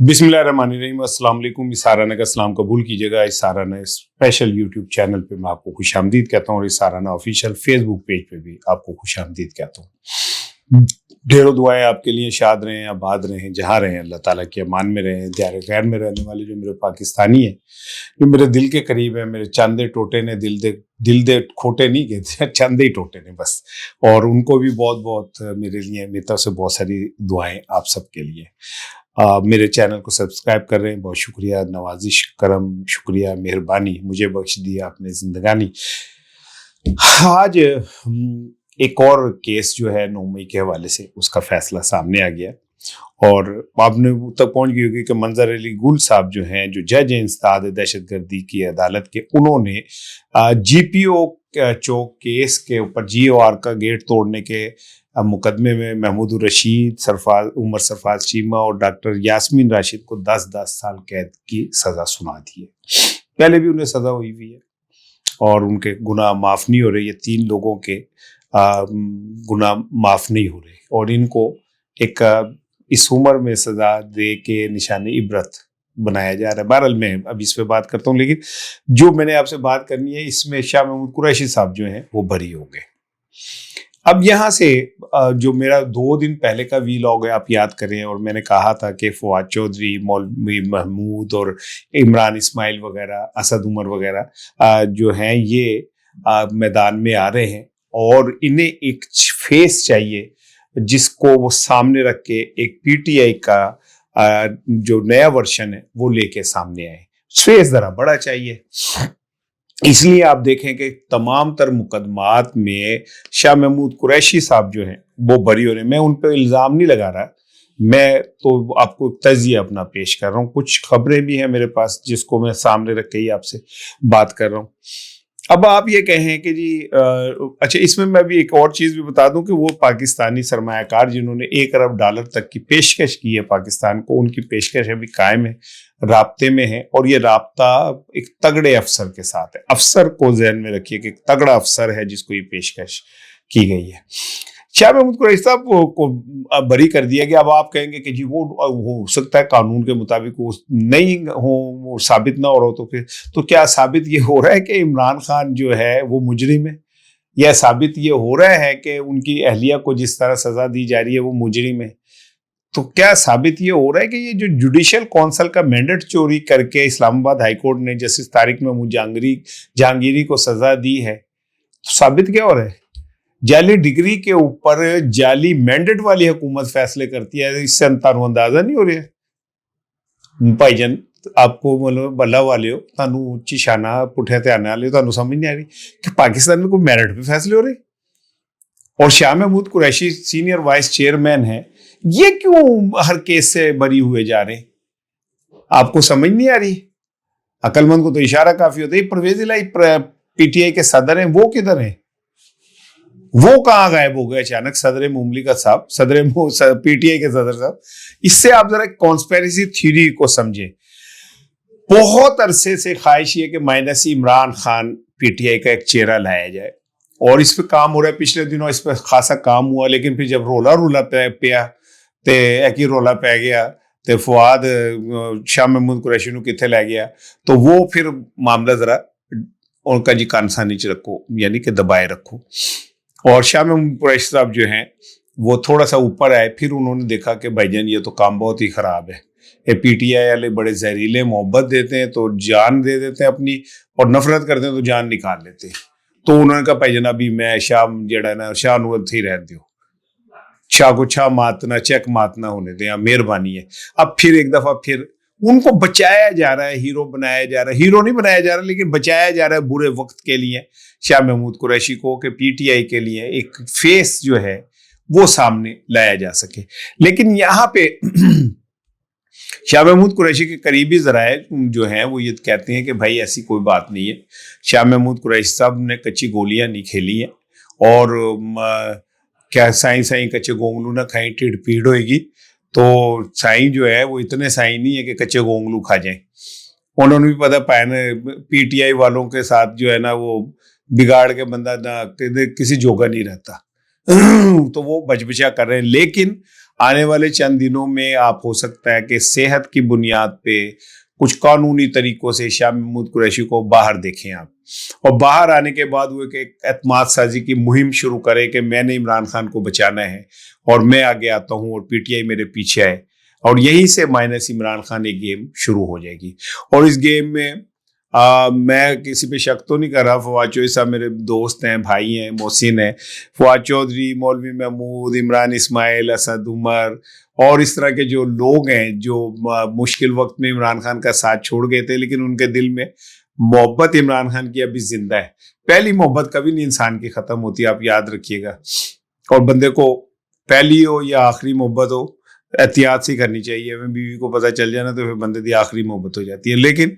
बिस्मिल्लाहिर्रहमानिर्रहीम, अस्सलाम वालेकुम। इसाराना का सलाम कबूल कीजिएगा। इसाराना स्पेशल यूट्यूब चैनल पे मैं आपको खुशामदीद कहता हूँ और इसाराना ऑफिशियल फेसबुक पेज पे भी आपको खुशामदीद कहता हूँ। ढेरों दुआएं आपके लिए, शाद रहें, आबाद रहें, जहाँ रहें, अल्लाह ताला के अमान में रहें। दियार गैर में रहने वाले जो मेरे पाकिस्तानी हैं, जो मेरे दिल के करीब है, मेरे चंदे टोटे ने दिल दे खोटे नहीं कहते, चंदे ही टोटे ने बस। और उनको भी बहुत बहुत मेरे लिए, मेरी तरफ से बहुत सारी दुआएं आप सबके लिए। मेरे चैनल को सब्सक्राइब कर रहे हैं, बहुत शुक्रिया, नवाजिश करम, शुक्रिया, मेहरबानी, मुझे बख्श दी आपने जिंदगानी। आज एक और केस जो है 9 मई के हवाले से, उसका फैसला सामने आ गया और आपने तक पहुंच गई होगी कि मंजर अली गुल साहब जो हैं, जो जज हैं इंसदाद दहशतगर्दी की अदालत के, उन्होंने जीपीओ चौक केस के ऊपर GOR का गेट तोड़ने के मुकदमे में महमूद रशीद, उमर सरफराज चीमा और डॉक्टर यास्मीन राशिद को 10-10 साल कैद की सजा सुना दी है। पहले भी उन्हें सजा हुई है और उनके गुनाह माफ नहीं हो रहे। ये 3 लोगों के गुनाह माफ नहीं हो रहे और इनको एक इस उम्र में सजा दे के निशाने इबरत बनाया जा रहा है। बहरहाल मैं अब इस पे बात करता हूँ, लेकिन जो मैंने आपसे बात करनी है, इसमें शाह महमूद कुरैशी साहब जो हैं वो बरी हो गए। अब यहाँ से जो मेरा 2 दिन पहले का वीलॉग है, आप याद करें, और मैंने कहा था कि फवाद चौधरी, मौलवी महमूद और इमरान इस्माइल वगैरह, असद उमर वगैरह जो हैं, ये मैदान में आ रहे हैं और इन्हें एक फेस चाहिए जिसको वो सामने रख के एक PTI का जो नया वर्जन है वो लेके सामने आए। फेस जरा बड़ा चाहिए। इसलिए आप देखें कि तमाम तर मुकदमात में शाह महमूद कुरैशी साहब जो हैं वो बरी हो रहे हैं। मैं उन पर इल्ज़ाम नहीं लगा रहा, मैं तो आपको तजिया अपना पेश कर रहा हूँ। कुछ खबरें भी हैं मेरे पास जिसको मैं सामने रख के ही आपसे बात कर रहा हूँ। अब आप ये कहें कि जी अच्छा, इसमें मैं भी एक और चीज़ भी बता दूं कि वो पाकिस्तानी सरमायाकार जिन्होंने $1 अरब तक की पेशकश की है पाकिस्तान को, उनकी पेशकश अभी कायम है, राब्ते में है। और ये राब्ता एक तगड़े अफसर के साथ है। अफसर को ज़हन में रखिए कि एक तगड़ा अफसर है जिसको ये पेशकश की गई है। शाह महमूद कुरैशी साहब को बरी कर दिया गया। अब आप कहेंगे कि जी वो हो सकता है कानून के मुताबिक वो नहीं हो, वो साबित ना हो रहा हो, तो फिर तो क्या साबित ये हो रहा है कि इमरान खान जो है वो मुजरिम है, या साबित ये हो रहा है कि उनकी अहलिया को जिस तरह सजा दी जा रही है वो मुजरिम है? तो क्या साबित ये हो रहा है कि ये जो जुडिशल काउंसिल का मैंडेट चोरी करके इस्लामाबाद हाईकोर्ट ने जस्टिस तारिक महमूद जहांगीरी को सजा दी है, तो साबित क्या हो रहा है? जाली डिग्री के ऊपर जाली मैंडेट वाली हुकूमत फैसले करती है। इससे तानू अंदाजा नहीं हो रहा भाईजान, आपको मतलब बल्ला वाले हो, तानू उच्ची शाना पुठे ध्यान वाले हो, तानू समझ नहीं आ रही कि पाकिस्तान में कोई मेरिट पे फैसले हो रहे। और Shah Mahmood Qureshi senior vice chairman है, ये क्यों हर केस से बरी हुए जा रहे? आपको समझ नहीं आ रही? अक्लमंद को तो इशारा काफी होता है। परवेज इलाही PTI के सदर हैं, वो किधर हैं? वो कहाँ गायब हो गए अचानक? सदर मुमलिकत साहब, PTI के सदर साहब। इससे आप जरा कॉन्स्पिरेसी थ्योरी को समझें। बहुत अरसे से ख्वाहिश है कि माइनस इमरान खान PTI का एक चेहरा लाया जाए और इस पे काम हो रहा है। पिछले दिनों इस पे खासा काम हुआ, लेकिन फिर जब रोला पिया तो एक ही रोला पै गया तो फवाद शाह महमूद कुरैशी नूं कित्थे लै गया, तो वो फिर मामला जरा उनका जी कानसानी च रखो, यानी कि दबाए रखो। और शाह महमूद कुरैशी साहब जो हैं वो थोड़ा सा ऊपर आए, फिर उन्होंने देखा कि भाईजान ये तो काम बहुत ही ख़राब है, ये PTI वाले बड़े जहरीले, मोहब्बत देते हैं तो जान दे देते हैं अपनी, और नफरत करते हैं तो जान निकाल लेते हैं। तो उन्होंने कहा भाईजान अभी मैं शाह जड़ा ना शाह नूं ही रहन दो, शाह को छा मातना चेक मातना होने दें, मेहरबानी है। अब फिर एक दफ़ा फिर उनको बचाया जा रहा है, हीरो बनाया जा रहा है। हीरो नहीं बनाया जा रहा, लेकिन बचाया जा रहा है बुरे वक्त के लिए शाह महमूद कुरैशी को, कि PTI के लिए एक फेस जो है वो सामने लाया जा सके। लेकिन यहाँ पे शाह महमूद कुरैशी के करीबी ज़राए जो हैं वो ये कहते हैं कि भाई ऐसी कोई बात नहीं है, शाह महमूद कुरैशी साहब ने कच्ची गोलियां नहीं खेली हैं, और क्या साईं कच्चे गोंगलू ना खाई टिड़ पीड़ होएगी। तो साईं जो है वो इतने साईं नहीं है कि कच्चे गोंगलू खा जाएं। उन्होंने भी पता PTI वालों के साथ जो है ना, वो बिगाड़ के बंदा ना किसी जोगा नहीं रहता। तो वो बचबचा कर रहे हैं। लेकिन آنے والے چند دنوں میں آپ ہو سکتا ہے کہ صحت کی بنیاد پہ کچھ قانونی طریقوں سے شاہ محمود قریشی کو باہر دیکھیں آپ, اور باہر آنے کے بعد وہ ایک اعتماد سازی کی مہم شروع کرے کہ میں نے عمران خان کو بچانا ہے اور میں آگے آتا ہوں اور پی ٹی آئی میرے پیچھے ہے, اور یہیں سے مائنس عمران خان ایک گیم شروع ہو جائے گی. اور اس گیم میں میں کسی پہ شک تو نہیں کر رہا, فواد چودھری صاحب میرے دوست ہیں, بھائی ہیں, محسن ہیں, فواد چودھری, مولوی محمود, عمران اسماعیل, اسد عمر اور اس طرح کے جو لوگ ہیں جو مشکل وقت میں عمران خان کا ساتھ چھوڑ گئے تھے, لیکن ان کے دل میں محبت عمران خان کی ابھی زندہ ہے. پہلی محبت کبھی نہیں انسان کی ختم ہوتی, آپ یاد رکھیے گا, اور بندے کو پہلی ہو یا آخری محبت ہو احتیاط سے کرنی چاہیے. ہمیں بیوی کو پتہ چل جانا تو پھر بندے دی آخری محبت ہو جاتی ہے. لیکن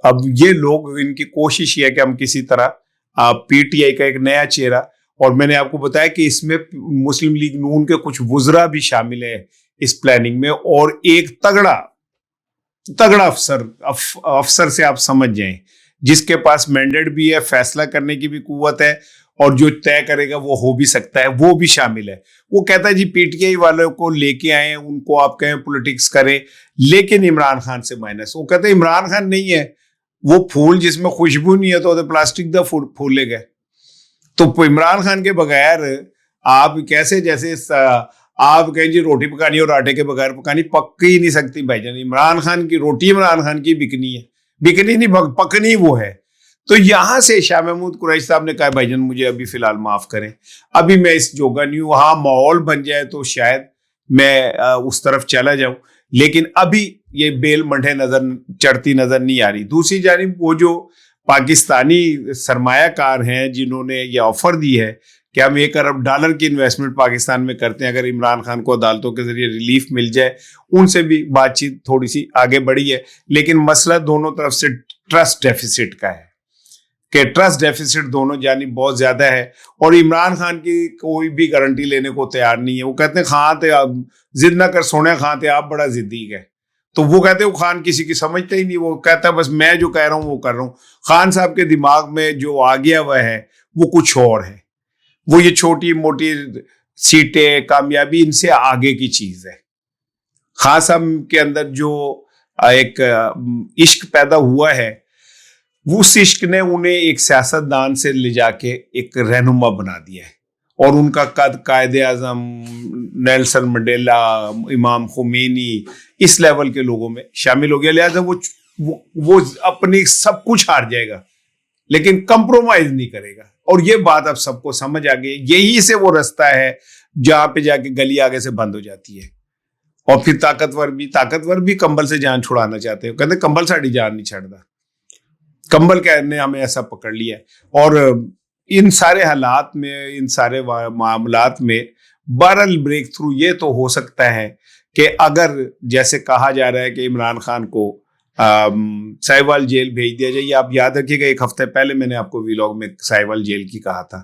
اب یہ لوگ, ان کی کوشش یہ ہے کہ ہم کسی طرح پی ٹی آئی کا ایک نیا چہرہ, اور میں نے آپ کو بتایا کہ اس میں مسلم لیگ نون کے کچھ وزراء بھی شامل ہیں اس پلاننگ میں, اور ایک تگڑا افسر سے آپ سمجھ جائیں جس کے پاس مینڈیٹ بھی ہے, فیصلہ کرنے کی بھی قوت ہے, اور جو طے کرے گا وہ ہو بھی سکتا ہے, وہ بھی شامل ہے. وہ کہتا ہے جی پی ٹی آئی والوں کو لے کے آئیں, ان کو آپ کہیں پولیٹکس کریں, لیکن عمران خان سے مائنس. وہ کہتے ہیں عمران خان نہیں ہے وہ پھول جس میں خوشبو نہیں ہے تو پلاسٹک دا پھولے گئے. تو عمران خان کے بغیر آپ کیسے, جیسے آپ کہیں جی روٹی پکانی اور آٹے کے بغیر پکانی, پک ہی نہیں سکتی بھائی جان. عمران خان کی روٹی عمران خان کی بکنی ہے, بکنی نہیں پکنی وہ ہے. تو یہاں سے شاہ محمود قریشی صاحب نے کہا بھائی جان مجھے ابھی فی الحال معاف کریں, ابھی میں اس جوگا نہیں ہوں. ہاں ماحول بن جائے تو شاید میں اس طرف چلا جاؤں, لیکن ابھی یہ بیل منڈے چڑھتی نظر نہیں آ رہی. دوسری جانب وہ جو پاکستانی سرمایہ کار ہیں جنہوں نے یہ آفر دی ہے کہ ہم $1 ارب کی انویسٹمنٹ پاکستان میں کرتے ہیں اگر عمران خان کو عدالتوں کے ذریعے ریلیف مل جائے, ان سے بھی بات چیت تھوڑی سی آگے بڑھی ہے. لیکن مسئلہ دونوں طرف سے ٹرسٹ ڈیفیسٹ کا ہے کہ ٹرسٹ ڈیفیسٹ دونوں جانب بہت زیادہ ہے, اور عمران خان کی کوئی بھی گارنٹی لینے کو تیار نہیں ہے. وہ کہتے ہیں خان تے ضد نہ کر سونے, خان تے آپ بڑا ضدی ہے. تو وہ کہتے ہیں وہ خان کسی کی سمجھتا ہی نہیں, وہ کہتا ہے بس میں جو کہہ رہا ہوں وہ کر رہا ہوں. خان صاحب کے دماغ میں جو آ گیا ہوا ہے وہ کچھ اور ہے, وہ یہ چھوٹی موٹی سیٹیں کامیابی ان سے آگے کی چیز ہے. خان صاحب کے اندر جو ایک عشق پیدا ہوا ہے, اس عشق نے انہیں ایک سیاست دان سے لے جا کے ایک رہنما بنا دیا ہے, اور ان کا قد قائد اعظم نیلسن منڈیلا, امام خمینی, اس لیول کے لوگوں میں شامل ہو گیا. لہٰذا وہ اپنی سب کچھ ہار جائے گا لیکن کمپرومائز نہیں کرے گا, اور یہ بات اب سب کو سمجھ آ گئی. یہی سے وہ رستہ ہے جہاں پہ جا کے گلی آگے سے بند ہو جاتی ہے, اور پھر طاقتور بھی کمبل سے جان چھڑانا چاہتے ہیں. کہتے ہیں کمبل ساڑی جان نہیں چھڑتا, کمبل نے ہمیں ایسا پکڑ لیا ہے. اور ان سارے حالات میں, ان سارے معاملات میں بہرحال بریک تھرو یہ تو ہو سکتا ہے کہ اگر جیسے کہا جا رہا ہے کہ عمران خان کو ساہیوال جیل بھیج دیا جائے. آپ یاد رکھیے گا 1 ہفتے پہلے میں نے آپ کو ویلاگ میں ساہیوال جیل کی کہا تھا,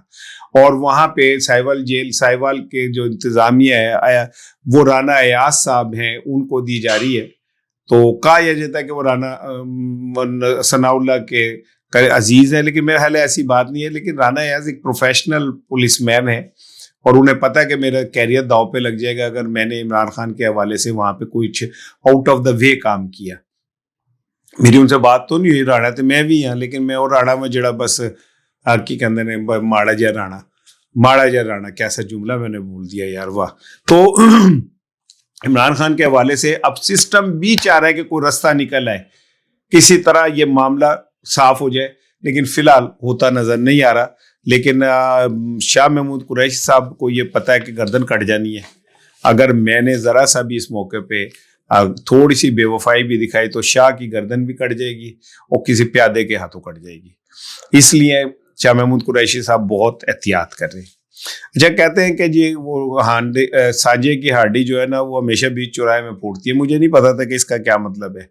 اور وہاں پہ ساہیوال کے جو انتظامیہ ہے وہ رانا ایاز صاحب ہیں, ان کو دی جا رہی ہے. تو کہا یہ جاتا ہے کہ وہ رانا ثناء اللہ کے عزیز ہے, لیکن میرے خیال ایسی بات نہیں ہے. لیکن رانا ایاز ایک پروفیشنل پولیس مین ہے, اور انہیں پتا ہے کہ میرا کیریئر داؤ پہ لگ جائے گا اگر میں نے عمران خان کے حوالے سے وہاں پہ کچھ آؤٹ آف دا وے کام کیا. میری ان سے بات تو نہیں ہوئی, راڑا تو میں بھی ہاں, لیکن میں اور راڑا میں جڑا بس کی کہتے ہیں ماڑا جا رانا کیسا جملہ میں نے بول دیا یار, واہ. تو عمران خان کے حوالے سے اب سسٹم بھی چاہ رہا ہے کہ کوئی رستہ نکل آئے, کسی طرح یہ معاملہ صاف ہو جائے, لیکن فی الحال ہوتا نظر نہیں آ رہا. لیکن شاہ محمود قریشی صاحب کو یہ پتا ہے کہ گردن کٹ جانی ہے. اگر میں نے ذرا سا بھی اس موقع پہ تھوڑی سی بے وفائی بھی دکھائی تو شاہ کی گردن بھی کٹ جائے گی اور کسی پیادے کے ہاتھوں کٹ جائے گی. اس لیے شاہ محمود قریشی صاحب بہت احتیاط کر رہے ہیں. اچھا, کہتے ہیں کہ جی وہ سانجے کی ہڈی جو ہے نا وہ ہمیشہ بیچ چوراہے میں پھوٹتی ہے. مجھے نہیں پتا تھا کہ اس کا کیا مطلب ہے.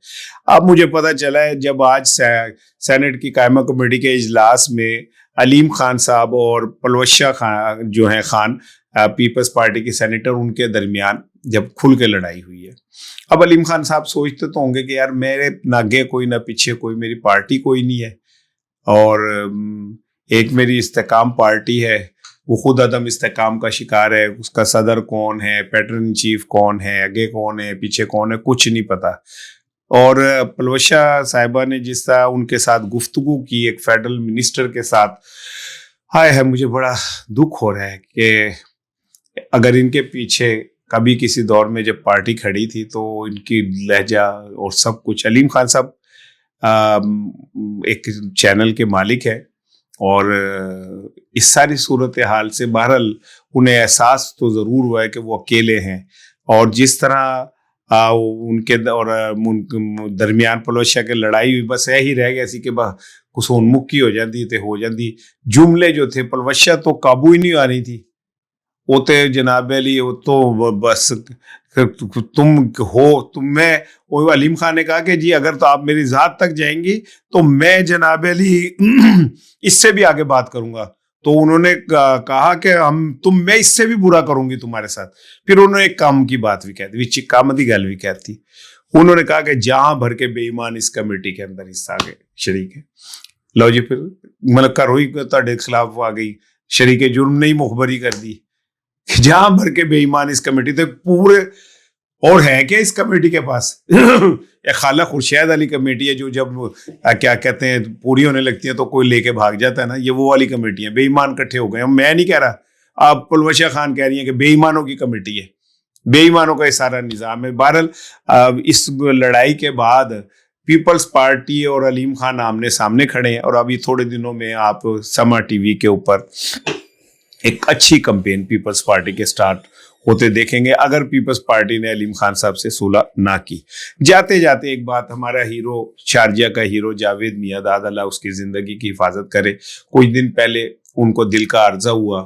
اب مجھے پتا چلا ہے جب آج سینٹ کی قائمہ کمیٹی کے اجلاس میں علیم خان صاحب اور پلوشہ خان جو ہیں خان پیپلز پارٹی کے سینیٹر, ان کے درمیان جب کھل کے لڑائی ہوئی ہے. اب علیم خان صاحب سوچتے تو ہوں گے کہ یار میرے نہ آگے کوئی نہ پیچھے کوئی, میری پارٹی کوئی نہیں ہے, اور ایک میری استحکام پارٹی ہے वो खुद अदम इस्तेकाम का शिकार है, उसका सदर कौन है, पैटर्न इन चीफ कौन है, आगे कौन है, पीछे कौन है, कुछ नहीं पता। और पलवशा साहिबा ने जिस तरह उनके साथ गुफ्तगू की एक फेडरल मिनिस्टर के साथ, हाय है, मुझे बड़ा दुख हो रहा है कि अगर इनके पीछे कभी किसी दौर में जब पार्टी खड़ी थी तो इनकी लहजा और सब कुछ। अलीम खान साहब एक चैनल के मालिक है और इस सारी सूरत हाल से बहरहाल उन्हें एहसास तो ज़रूर हुआ है कि वो अकेले हैं। और जिस तरह उनके और दरमियान पलोशा के लड़ाई हुई, बस यही रह गया सी कि कुछ उन्मुखी हो जाती तो हो जाती। जुमले जो थे पलवशा तो काबू ही नहीं आ रही थी। वो तो जनाब अली, वो तो बस मैं वो अलीम खान ने कहा कि जी अगर तो आप मेरी जात तक जाएंगी तो मैं जनाब अली इससे भी आगे बात करूंगा। तो उन्होंने कहा कि मैं इससे भी बुरा करूंगी तुम्हारे साथ। फिर उन्होंने एक काम की बात भी कहती, विच काम दी गल भी कहती। उन्होंने कहा कि जहां भर के बेईमान इस कमेटी के अंदर हिस्सा के शरीक है, लो जी फिर मतलब करो ही ਤੁਹਾਡੇ खिलाफ आ गई, शरीके जुर्म नहीं मुखबरी कर दी। जहां भर के बेईमान इस कमेटी थे पूरे, और है क्या इस कमेटी के पास? या खाला खुर्शीद अली कमेटी है जो जब क्या कहते हैं पूरी होने लगती है तो कोई लेके भाग जाता है ना, ये वो वाली कमेटी है। बेईमान इकट्ठे हो गए। मैं नहीं कह रहा, आप पलवशा खान कह रही हैं कि बेईमानों की कमेटी है, बेईमानों का ये सारा निज़ाम है। बहरहाल इस लड़ाई के बाद पीपल्स पार्टी और अलीम खान आमने सामने खड़े हैं और अभी थोड़े दिनों में आप समा टीवी के ऊपर एक अच्छी कैंपेन पीपल्स पार्टी के स्टार्ट होते देखेंगे, अगर पीपल्स पार्टी ने अलीम खान साहब से सुलह ना की। जाते जाते एक बात, हमारा हीरो, शारजा का हीरो जावेद मियांदाद, अल्लाह उसकी ज़िंदगी की हिफाजत करे, कुछ दिन पहले उनको दिल का अर्जा हुआ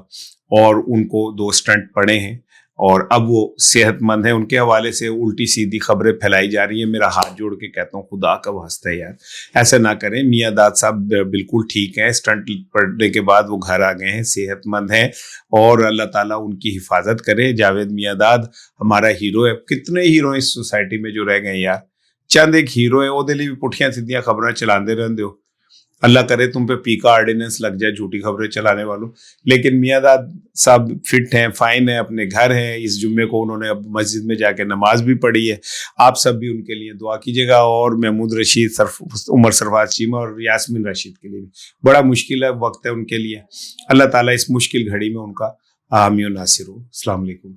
और उनको 2 स्टंट पड़े हैं और अब वो सेहतमंद है। उनके हवाले से उल्टी सीधी खबरें फैलाई जा रही हैं। मेरा हाथ जोड़ के कहता हूँ, खुदा का वास्ता है यार, ऐसा ना करें। मियांदाद साहब बिल्कुल ठीक हैं, स्टंट पड़ने के बाद वो घर आ गए हैं, सेहतमंद हैं और अल्लाह ताला उनकी हिफाजत करे। जावेद मियांदाद हमारा हीरो है। कितने हीरो इस सोसाइटी में जो रह गए यार, चंद एक हीरो है ਉਹਦੇ ਲਈ भी पुठियां सीधियां खबरें चलाते रहते हो। अल्लाह करे तुम पे पी का ऑर्डिनेंस लग जाए झूठी खबरें चलाने वालों। लेकिन मियांदाद साहब फिट हैं, फाइन है, अपने घर हैं। इस जुम्मे को उन्होंने अब मस्जिद में जाके नमाज भी पढ़ी है। आप सब भी उनके लिए दुआ कीजिएगा और महमूद रशीद, उमर सरफराज चीमा और यास्मीन रशीद के लिए भी बड़ा मुश्किल है वक्त है उनके लिए। अल्लाह ताला इस मुश्किल घड़ी में उनका हामी और नासिर हो। अस्सलाम वालेकुम।